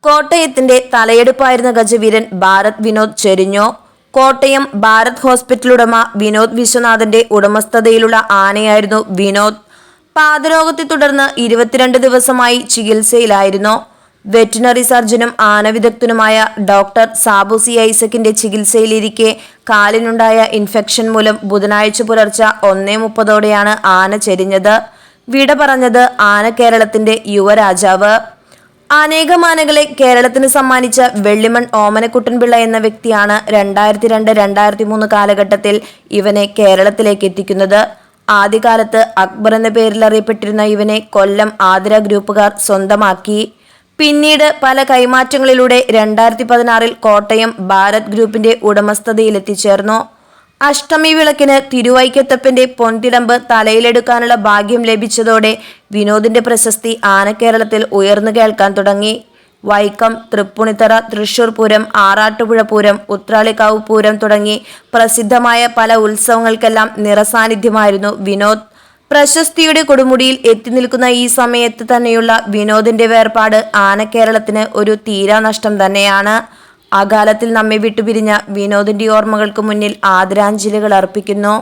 കോട്ടയത്തിന്റെ തലയെടുപ്പായിരുന്ന ഗജവീരൻ ഭാരത് വിനോദ് ചെരിഞ്ഞോ? കോട്ടയം ഭാരത് ഹോസ്പിറ്റലുടമ വിനോദ് വിശ്വനാഥന്റെ ഉടമസ്ഥതയിലുള്ള ആനയായിരുന്നു വിനോദ്. പാദരോഗത്തെ തുടർന്ന് 22 ദിവസമായി ചികിത്സയിലായിരുന്നു. വെറ്റിനറി സർജനും ആനവിദഗ്ധനുമായ ഡോക്ടർ സാബു സി ഐസക്കിന്റെ ചികിത്സയിലിരിക്കെ കാലിനുണ്ടായ ഇൻഫെക്ഷൻ മൂലം ബുധനാഴ്ച പുലർച്ചെ 1:30 ആന ചെരിഞ്ഞത്. വിട പറഞ്ഞത് ആന കേരളത്തിന്റെ യുവരാജാവ്. അനേകം ആനകളെ കേരളത്തിന് സമ്മാനിച്ച വെള്ളിമൺ ഓമനക്കുട്ടൻപിള്ള എന്ന വ്യക്തിയാണ് 2002-2003 കാലഘട്ടത്തിൽ ഇവനെ കേരളത്തിലേക്ക് എത്തിക്കുന്നത്. ആദ്യകാലത്ത് അക്ബർ എന്ന പേരിൽ അറിയപ്പെട്ടിരുന്ന ഇവനെ കൊല്ലം ആതിര ഗ്രൂപ്പുകാർ സ്വന്തമാക്കി. പിന്നീട് പല കൈമാറ്റങ്ങളിലൂടെ 2016 കോട്ടയം ഭാരത് ഗ്രൂപ്പിന്റെ ഉടമസ്ഥതയിലെത്തിച്ചേർന്നു. അഷ്ടമി വിളക്കിന് തിരുവൈക്കത്തപ്പന്റെ പൊൻതിടമ്പ് തലയിലെടുക്കാനുള്ള ഭാഗ്യം ലഭിച്ചതോടെ വിനോദിന്റെ പ്രശസ്തി ആനക്കേരളത്തിൽ ഉയർന്നു കേൾക്കാൻ തുടങ്ങി. വൈക്കം, തൃപ്പൂണിത്തറ, തൃശൂർ പൂരം, ആറാട്ടുപുഴ പൂരം, ഉത്രാളിക്കാവ് പൂരം തുടങ്ങി പ്രസിദ്ധമായ പല ഉത്സവങ്ങൾക്കെല്ലാം നിറസാന്നിധ്യമായിരുന്നു വിനോദ്. പ്രശസ്തിയുടെ കൊടുമുടിയിൽ എത്തി നിൽക്കുന്ന ഈ സമയത്ത് തന്നെയുള്ള വിനോദിന്റെ വേർപാട് ആനക്കേരളത്തിന് ഒരു തീരാനഷ്ടം തന്നെയാണ്. അകാലത്തിൽ നമ്മെ വിട്ടുപിരിഞ്ഞ വിനോദിന്റെ ഓർമ്മകൾക്ക് മുന്നിൽ ആദരാഞ്ജലികൾ അർപ്പിക്കുന്നു.